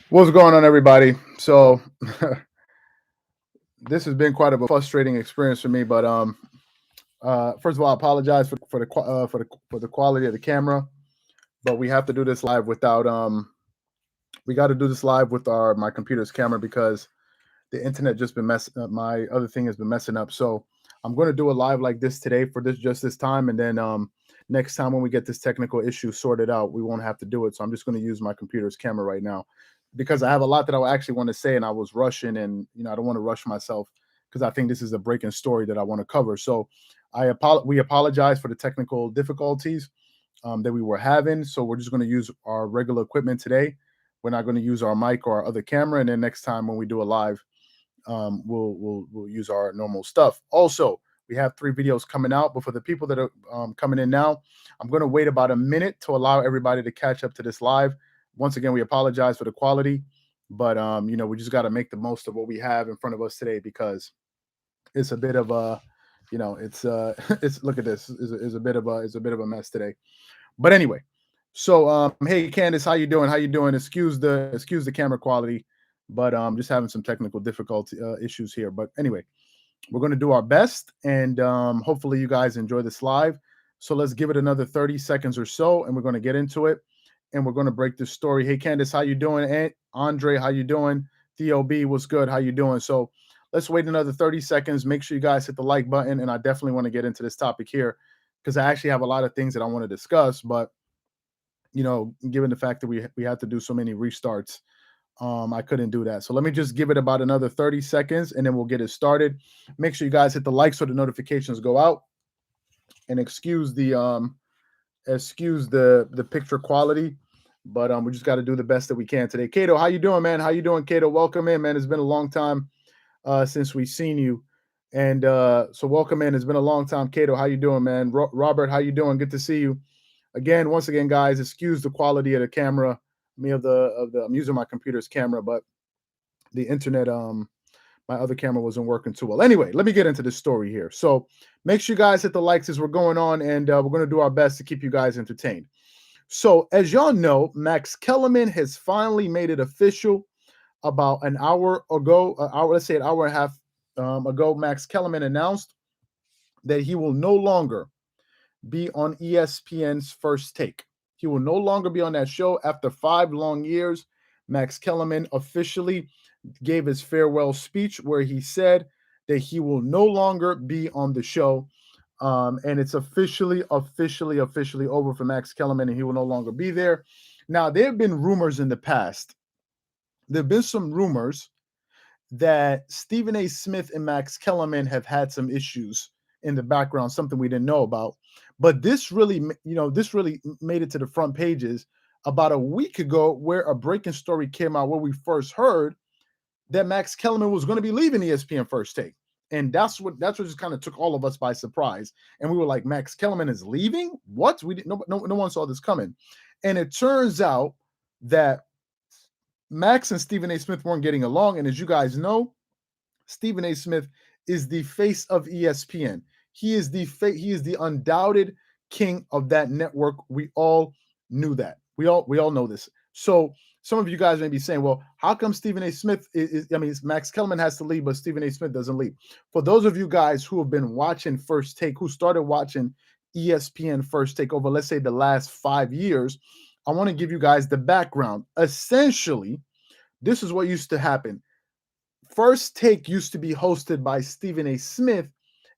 What's going on, everybody? So this has been quite of a frustrating experience for me. But first of all, I apologize for the quality of the camera. But we have to do this live without we got to do this live with our my computer's camera because the internet just been messing up. My other thing has been messing up. So I'm going to do a live like this today for this time, and then next time when we get this technical issue sorted out, we won't have to do it. So I'm just going to use my computer's camera right now because I have a lot that I actually want to say, and I was rushing, and I don't want to rush myself because I think this is a breaking story that I want to cover. So we apologize for the technical difficulties that we were having. So we're just going to use our regular equipment today. We're not going to use our mic or our other camera, and then next time when we do a live, we'll use our normal stuff. Also, we have 3 videos coming out, but for the people that are coming in now, I'm going to wait about a minute to allow everybody to catch up to this live. Once again, we apologize for the quality, but we just got to make the most of what we have in front of us today because it's a bit of a, it's it's look at this is a bit of a mess today. But anyway, so hey Candace, how you doing? How you doing? Excuse the camera quality, but just having some technical difficulty issues here. But anyway, we're going to do our best, and hopefully you guys enjoy this live. So let's give it another 30 seconds or so, and we're going to get into it, and we're going to break this story. Hey Candace, how you doing? Aunt Andre, how you doing? Theo B, what's good? How you doing? So let's wait another 30 seconds. Make sure you guys hit the like button, and I definitely want to get into this topic here because I actually have a lot of things that I want to discuss, but given the fact that we had to do so many restarts, I couldn't do that. So let me just give it about another 30 seconds and then we'll get it started. Make sure you guys hit the like so the notifications go out, and excuse the picture quality, but we just got to do the best that we can today. Kato, how you doing, man? How you doing, Kato? Welcome in, man. It's been a long time since we've seen you. And so welcome in. It's been a long time. Kato, how you doing, man? Robert, how you doing? Good to see you. Again, once again, guys, excuse the quality of the camera. I'm using my computer's camera, but the internet, my other camera wasn't working too well. Anyway, let me get into this story here. So make sure you guys hit the likes as we're going on, and we're going to do our best to keep you guys entertained. So as y'all know, Max Kellerman has finally made it official. About an hour ago, let's say an hour and a half ago, Max Kellerman announced that he will no longer be on ESPN's First Take. He will no longer be on that show after 5 long years. Max Kellerman officially gave his farewell speech where he said that he will no longer be on the show. And it's officially over for Max Kellerman, and he will no longer be there. Now, there have been rumors in the past. There have been some rumors that Stephen A. Smith and Max Kellerman have had some issues in the background, something we didn't know about. But this really made it to the front pages about a week ago, where a breaking story came out where we first heard that Max Kellerman was going to be leaving ESPN First Take. And that's what just kind of took all of us by surprise. And we were like, Max Kellerman is leaving? What? We didn't no one saw this coming. And it turns out that Max and Stephen A. Smith weren't getting along. And as you guys know, Stephen A. Smith is the face of ESPN. He is the undoubted king of that network. We all knew that. We all know this. So some of you guys may be saying, well, how come Stephen A. Smith Max Kellerman has to leave, but Stephen A. Smith doesn't leave? For those of you guys who have been watching First Take, who started watching ESPN First Take over, let's say, the last 5 years, I want to give you guys the background. Essentially, this is what used to happen. First Take used to be hosted by Stephen A. Smith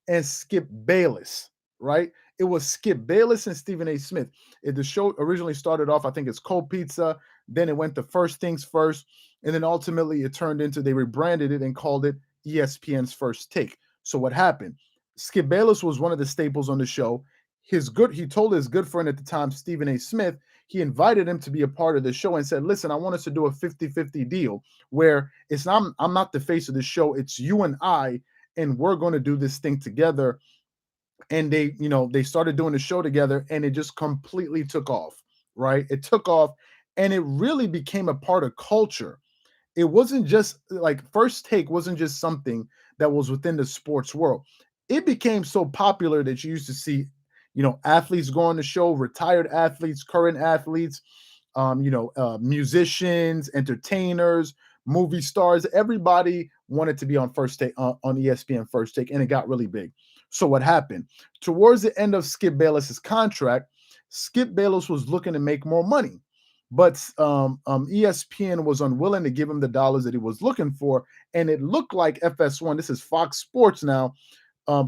and Skip Bayless, right? It was Skip Bayless and Stephen A. Smith. The show originally started off, I think it's Cold Pizza. Then it went to First Things First. And then ultimately it turned into, they rebranded it and called it ESPN's First Take. So what happened? Skip Bayless was one of the staples on the show. He told his good friend at the time, Stephen A. Smith, he invited him to be a part of the show and said, listen, I want us to do a 50-50 deal where I'm not the face of the show. It's you and I, and we're going to do this thing together. And they started doing the show together, and it just completely took off, right? It took off, and it really became a part of culture. It wasn't just like First Take wasn't just something that was within the sports world. It became so popular that you used to see, athletes go on the show, retired athletes, current athletes, musicians, entertainers, movie stars. Everybody wanted to be on First Take on ESPN First Take, and it got really big. So what happened towards the end of Skip Bayless's contract? Skip Bayless was looking to make more money, but ESPN was unwilling to give him the dollars that he was looking for, and it looked like FS1. This is Fox Sports now.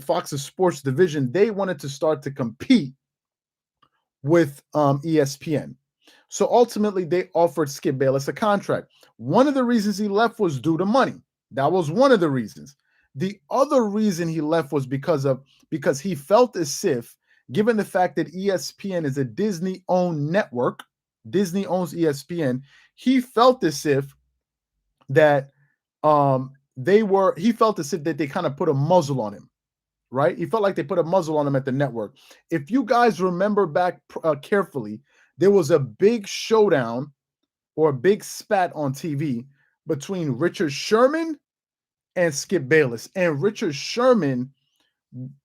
Fox's sports division. They wanted to start to compete with ESPN. So ultimately, they offered Skip Bayless a contract. One of the reasons he left was due to money. That was one of the reasons. The other reason he left was because he felt as if, given the fact that ESPN is a Disney-owned network, Disney owns ESPN, he felt as if that he felt as if that they kind of put a muzzle on him. Right? He felt like they put a muzzle on him at the network. If you guys remember back carefully, there was a big showdown or a big spat on TV between Richard Sherman and Skip Bayless. And Richard Sherman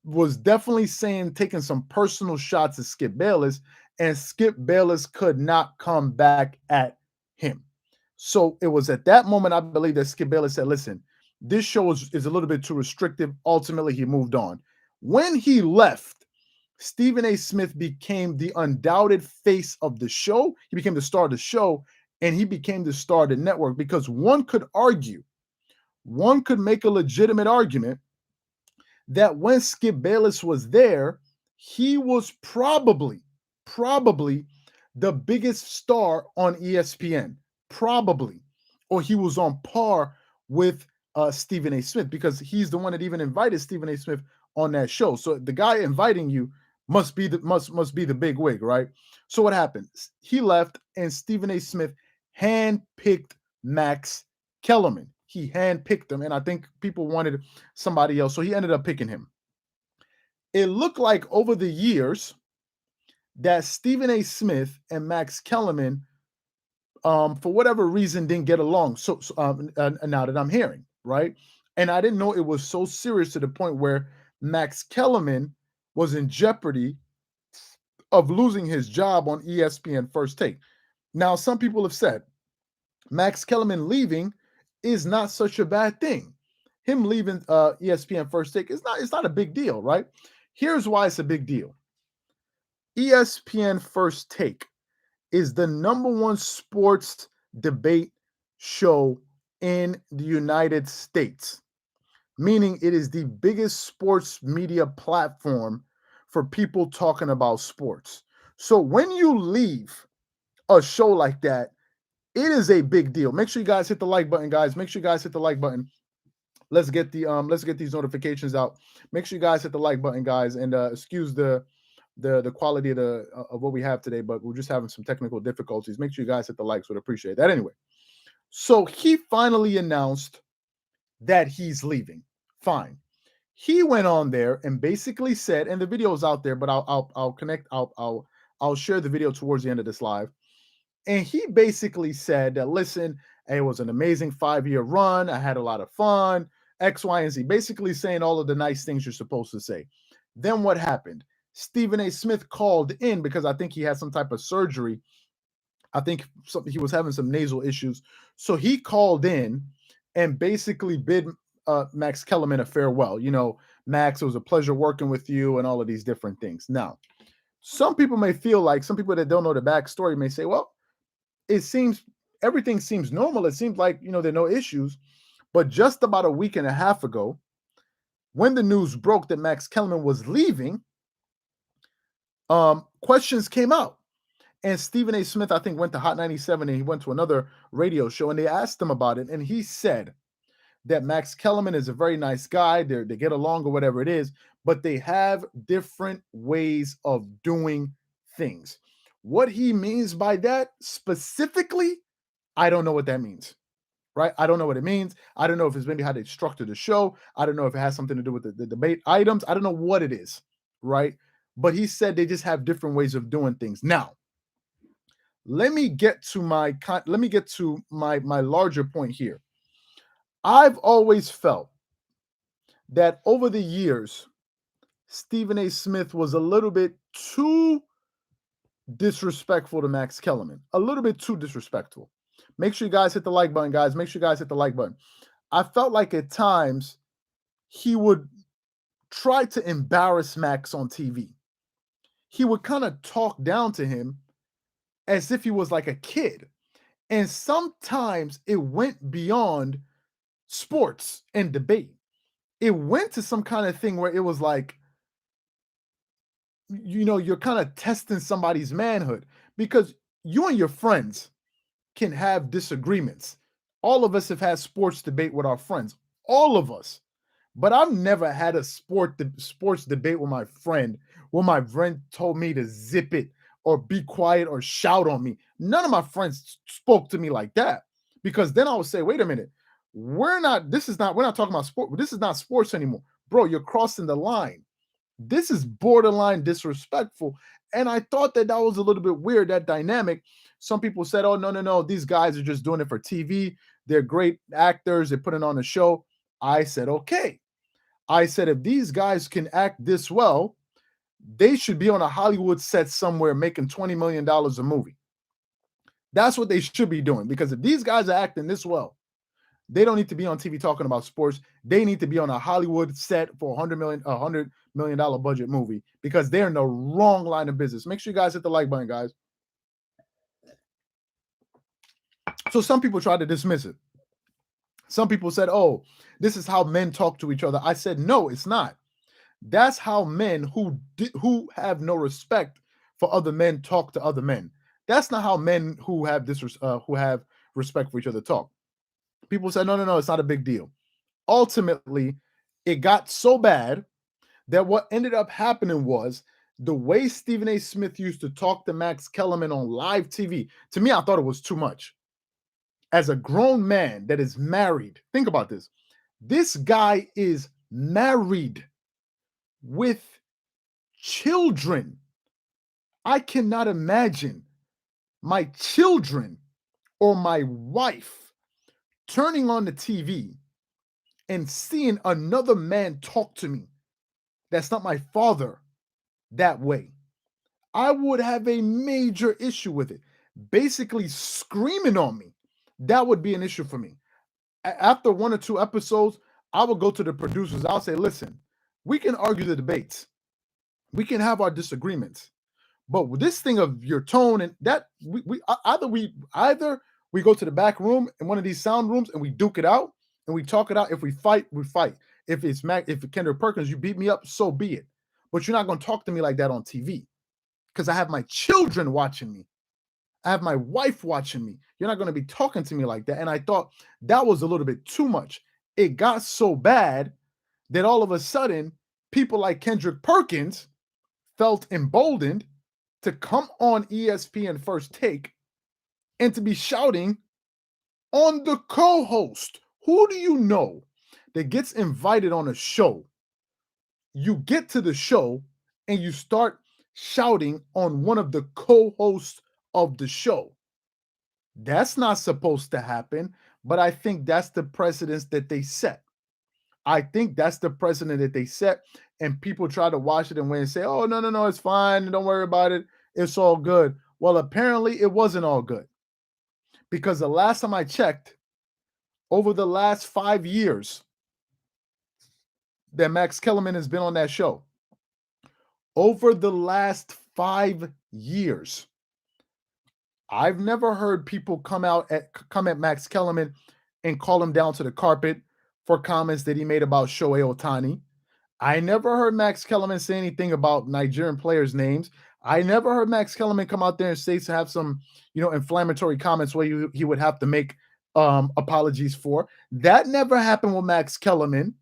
was definitely taking some personal shots at Skip Bayless, and Skip Bayless could not come back at him. So it was at that moment, I believe, that Skip Bayless said, listen, this show is a little bit too restrictive. Ultimately, he moved on. When he left, Stephen A. Smith became the undoubted face of the show. He became the star of the show, and he became the star of the network, because one could make a legitimate argument that when Skip Bayless was there, he was probably the biggest star on ESPN, probably, or he was on par with Stephen A. Smith, because he's the one that even invited Stephen A. Smith on that show. So the guy inviting you must be the big wig, right? So what happened? He left, and Stephen A. Smith handpicked Max Kellerman. He handpicked him, and I think people wanted somebody else, so he ended up picking him. It looked like over the years that Stephen A. Smith and Max Kellerman, for whatever reason, didn't get along. So now that I'm hearing, right? And I didn't know it was so serious to the point where Max Kellerman was in jeopardy of losing his job on ESPN First Take. Now, some people have said Max Kellerman leaving is not such a bad thing. Him leaving ESPN First Take it's not a big deal, right? Here's why it's a big deal. ESPN First Take is the #1 sports debate show in the United States, meaning it is the biggest sports media platform for people talking about sports. So when you leave a show like that, it is a big deal. Make sure you guys hit the like button, guys. Make sure you guys hit the like button. Let's get these notifications out. Make sure you guys hit the like button, guys, and excuse the quality of what we have today, but we're just having some technical difficulties. Make sure you guys hit the likes. Would appreciate that. Anyway, so he finally announced that he's leaving. Fine. He went on there and basically said, and the video is out there, but I'll share the video towards the end of this live. And he basically said that, listen, it was an amazing 5-year run. I had a lot of fun, X, Y, and Z, basically saying all of the nice things you're supposed to say. Then what happened? Stephen A. Smith called in because I think he had some type of surgery. I think he was having some nasal issues. So he called in and basically bid Max Kellerman a farewell. You know, Max, it was a pleasure working with you and all of these different things. Now, some people that don't know the backstory may say, well, everything seems normal. It seems like, there are no issues. But just about a week and a half ago, when the news broke that Max Kellerman was leaving, questions came out. And Stephen A. Smith, I think, went to Hot 97 and he went to another radio show and they asked him about it. And he said that Max Kellerman is a very nice guy. They get along or whatever it is, but they have different ways of doing things. What he means by that specifically, I don't know what that means, right? I don't know what it means. I don't know if it's maybe how they structure the show. I don't know if it has something to do with the debate items. I don't know what it is, right? But he said they just have different ways of doing things. Now, let me get to my larger point here. I've always felt that over the years, Stephen A. Smith was a little bit too disrespectful to Max Kellerman. A little bit too disrespectful. Make sure you guys hit the like button, guys. Make sure you guys hit the like button. I felt like at times he would try to embarrass Max on TV. He would kind of talk down to him as if he was like a kid. And sometimes it went beyond sports and debate. It went to some kind of thing where it was like, you're kind of testing somebody's manhood, because you and your friends can have disagreements. All of us have had sports debate with our friends, all of us. But I've never had a sports debate with my friend where my friend told me to zip it or be quiet or shout on me. None of my friends spoke to me like that, because then I would say, wait a minute, we're not talking about sport. This is not sports anymore. Bro, you're crossing the line. This is borderline disrespectful. And I thought that was a little bit weird, that dynamic. Some people said, oh, no, these guys are just doing it for TV. They're great actors. They're putting on a show. I said, okay. I said, if these guys can act this well, they should be on a Hollywood set somewhere making $20 million a movie. That's what they should be doing, because if these guys are acting this well, they don't need to be on TV talking about sports. They need to be on a Hollywood set for $100 million budget movie, because they're in the wrong line of business. Make sure you guys hit the like button, guys. So some people tried to dismiss it. Some people said, oh, this is how men talk to each other. I said, no, it's not. That's how men who have no respect for other men talk to other men. That's not how men who have respect for each other talk. People said, no, it's not a big deal. Ultimately, it got so bad that what ended up happening was the way Stephen A. Smith used to talk to Max Kellerman on live TV. To me, I thought it was too much. As a grown man that is married, think about this. This guy is married with children. I cannot imagine my children or my wife turning on the TV and seeing another man talk to me that's not my father that way. I would have a major issue with it. Basically screaming on me, that would be an issue for me. After 1 or 2 episodes, I would go to the producers. I'll say, listen, we can argue the debates. We can have our disagreements. But with this thing of your tone and that, either we go to the back room in one of these sound rooms and we duke it out and we talk it out. If we fight, we fight. If it's Kendrick Perkins, you beat me up, so be it. But you're not going to talk to me like that on TV, because I have my children watching me. I have my wife watching me. You're not going to be talking to me like that. And I thought that was a little bit too much. It got so bad that all of a sudden, people like Kendrick Perkins felt emboldened to come on ESPN First Take and to be shouting on the co-host. Who do you know that gets invited on a show? You get to the show and you start shouting on one of the co-hosts of the show. That's not supposed to happen, but I think that's the precedence that they set. I think that's the precedent that they set, and people try to wash it away and say, oh, no, it's fine. Don't worry about it. It's all good. Well, apparently it wasn't all good, because the last time I checked, over the last 5 years that Max Kellerman has been on that show, over the last 5 years, I've never heard people come at Max Kellerman and call him down to the carpet for comments that he made about Shohei Ohtani. I never heard Max Kellerman say anything about Nigerian players' names. I never heard Max Kellerman come out there and say to have some, inflammatory comments where he would have to make apologies for. That never happened with Max Kellerman.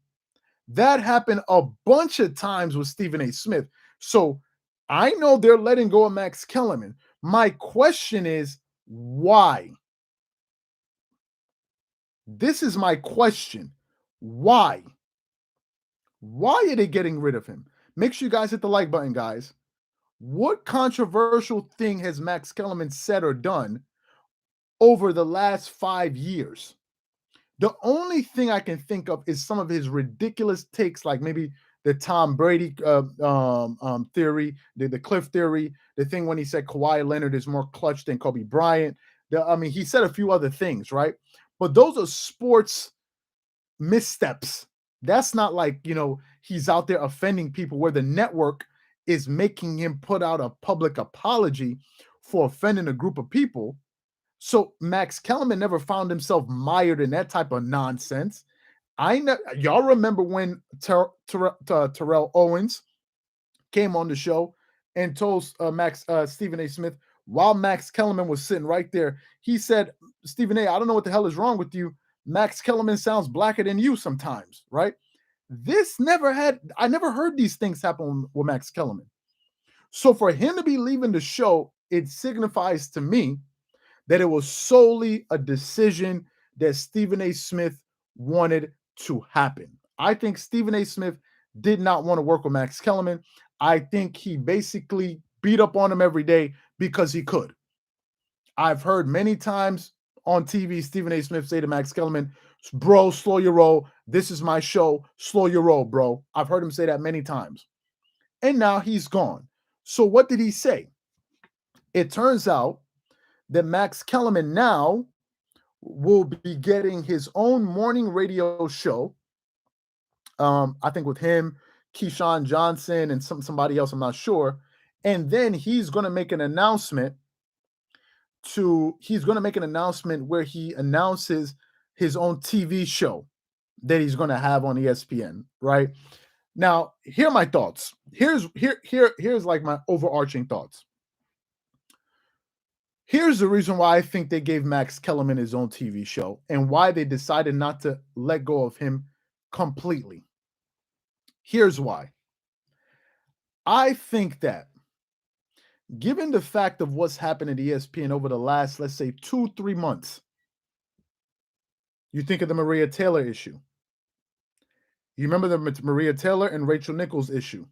That happened a bunch of times with Stephen A. Smith. So I know they're letting go of Max Kellerman. My question is, why? This is my question. Why? Why are they getting rid of him? Make sure you guys hit the like button, guys. What controversial thing has Max Kellerman said or done over the last 5 years? The only thing I can think of is some of his ridiculous takes, like maybe the Tom Brady theory, the Cliff theory, the thing when he said Kawhi Leonard is more clutch than Kobe Bryant. I mean, he said a few other things, right? But those are sports missteps. That's not like, he's out there offending people where the network is making him put out a public apology for offending a group of people. So Max Kellerman never found himself mired in that type of nonsense. Y'all remember when Terrell Owens came on the show and told Stephen A. Smith, while Max Kellerman was sitting right there, he said, Stephen A., I don't know what the hell is wrong with you. Max Kellerman sounds blacker than you sometimes, right? I never heard these things happen with Max Kellerman. So for him to be leaving the show, it signifies to me that it was solely a decision that Stephen A. Smith wanted to happen. I think Stephen A. Smith did not want to work with Max Kellerman. I think he basically beat up on him every day because he could. I've heard many times on TV Stephen A. Smith say to Max Kellerman, bro, slow your roll. This is my show. Slow your roll, bro. I've heard him say that many times. And now he's gone. So what did he say? It turns out that Max Kellerman now will be getting his own morning radio show. I think with him, Keyshawn Johnson, and somebody else, I'm not sure. And then he's going to make an announcement where he announces his own TV show that he's going to have on ESPN, right? Now, here are my thoughts. Here's like my overarching thoughts. Here's the reason why I think they gave Max Kellerman his own TV show and why they decided not to let go of him completely. Here's why. I think that given the fact of what's happened at ESPN over the last, let's say, 2-3 months, you think of the Maria Taylor issue. You remember the Maria Taylor and Rachel Nichols issue.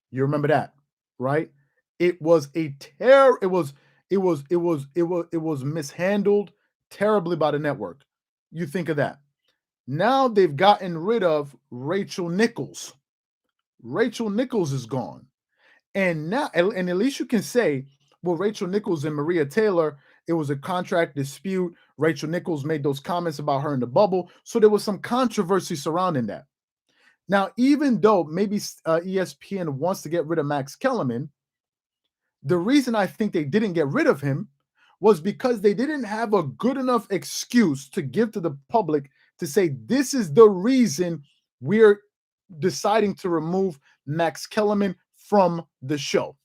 You remember that, right? It was mishandled terribly by the network. You think of that. Now they've gotten rid of Rachel Nichols. Rachel Nichols is gone. And now, and at least you can say, well, Rachel Nichols and Maria Taylor, it was a contract dispute. Rachel Nichols made those comments about her in the bubble. So there was some controversy surrounding that. Now, even though maybe ESPN wants to get rid of Max Kellerman, the reason I think they didn't get rid of him was because they didn't have a good enough excuse to give to the public to say, this is the reason we're deciding to remove Max Kellerman from the show.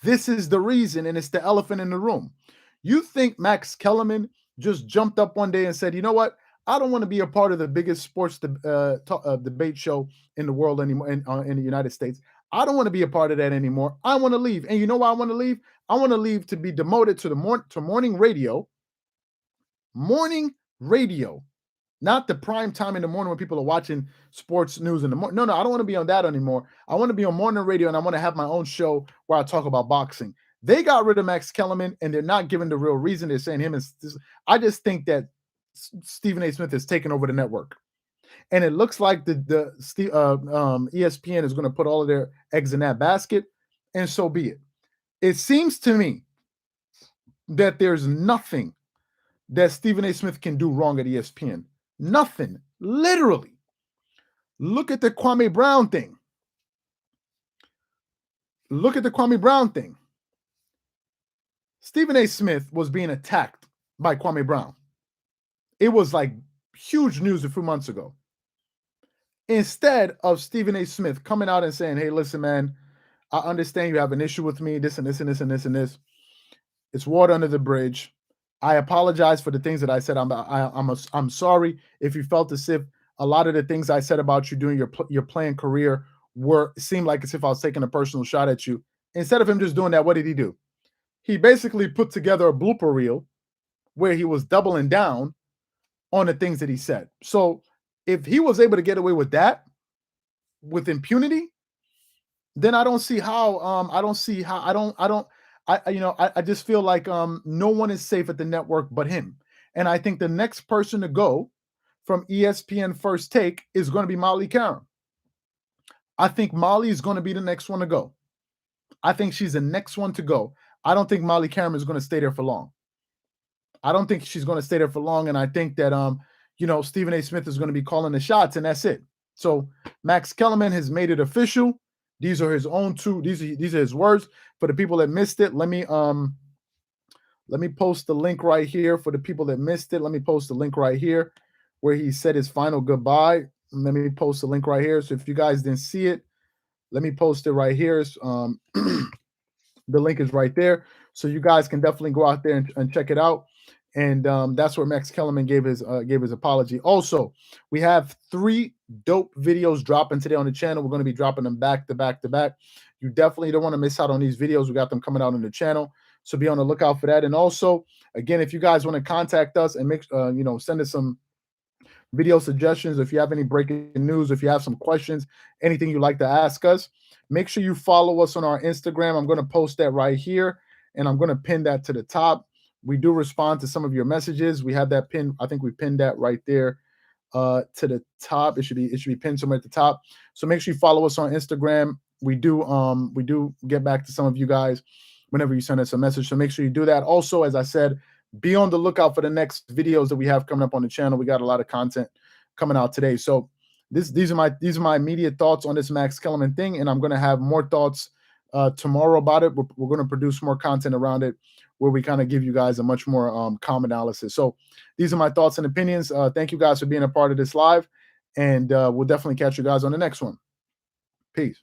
This is the reason, and it's the elephant in the room. You think Max Kellerman just jumped up one day and said, you know what? I don't want to be a part of the biggest sports debate show in the world anymore, in the United States. I don't want to be a part of that anymore. I want to leave. And you know why I want to leave? I want to leave to be demoted to morning radio. Morning radio. Not the prime time in the morning when people are watching sports news in the morning. No, I don't want to be on that anymore. I want to be on morning radio, and I want to have my own show where I talk about boxing. They got rid of Max Kellerman, and they're not giving the real reason. They're saying him is. I just think that Stephen A. Smith has taken over the network, and it looks like ESPN is going to put all of their eggs in that basket, and so be it. It seems to me that there's nothing that Stephen A. Smith can do wrong at ESPN. Nothing. Literally. Look at the Kwame Brown thing. Stephen A. Smith was being attacked by Kwame Brown. It was like huge news a few months ago. Instead of Stephen A. Smith coming out and saying, hey, listen, man, I understand you have an issue with me, this and this and this and this and this. It's water under the bridge. I apologize for the things that I said. I'm sorry if you felt as if a lot of the things I said about you during your playing career seemed like as if I was taking a personal shot at you. Instead of him just doing that, what did he do? He basically put together a blooper reel where he was doubling down on the things that he said. So if he was able to get away with that with impunity, then I just feel like no one is safe at the network but him. And I think the next person to go from ESPN First Take is going to be Molly Karam. I think Molly is going to be the next one to go. I think she's the next one to go. I don't think Molly Cameron is going to stay there for long. I don't think she's going to stay there for long, and I think that Stephen A. Smith is going to be calling the shots, and that's it. So Max Kellerman has made it official. These are his own two. These are his words. For the people that missed it, let me post the link right here. For the people that missed it, let me post the link right here where he said his final goodbye. Let me post the link right here. So if you guys didn't see it, let me post it right here. The link is right there. So you guys can definitely go out there and check it out. And that's where Max Kellerman gave his apology. Also, we have 3 dope videos dropping today on the channel. We're going to be dropping them back to back to back. You definitely don't want to miss out on these videos. We got them coming out on the channel, so be on the lookout for that. And also, again, if you guys want to contact us and make send us some video suggestions, if you have any breaking news, if you have some questions, anything you'd like to ask us, make sure you follow us on our Instagram. I'm going to post that right here, and I'm going to pin that to the top. We do respond to some of your messages. We have that pinned. I think we pinned that right there to the top. It should be pinned somewhere at the top. So make sure you follow us on Instagram. We do get back to some of you guys whenever you send us a message. So make sure you do that. Also, as I said, be on the lookout for the next videos that we have coming up on the channel. We got a lot of content coming out today. So these are my immediate thoughts on this Max Kellerman thing, and I'm going to have more thoughts tomorrow about it. We're going to produce more content around it where we kind of give you guys a much more calm analysis. So these are my thoughts and opinions. Thank you guys for being a part of this live, and we'll definitely catch you guys on the next one. Peace.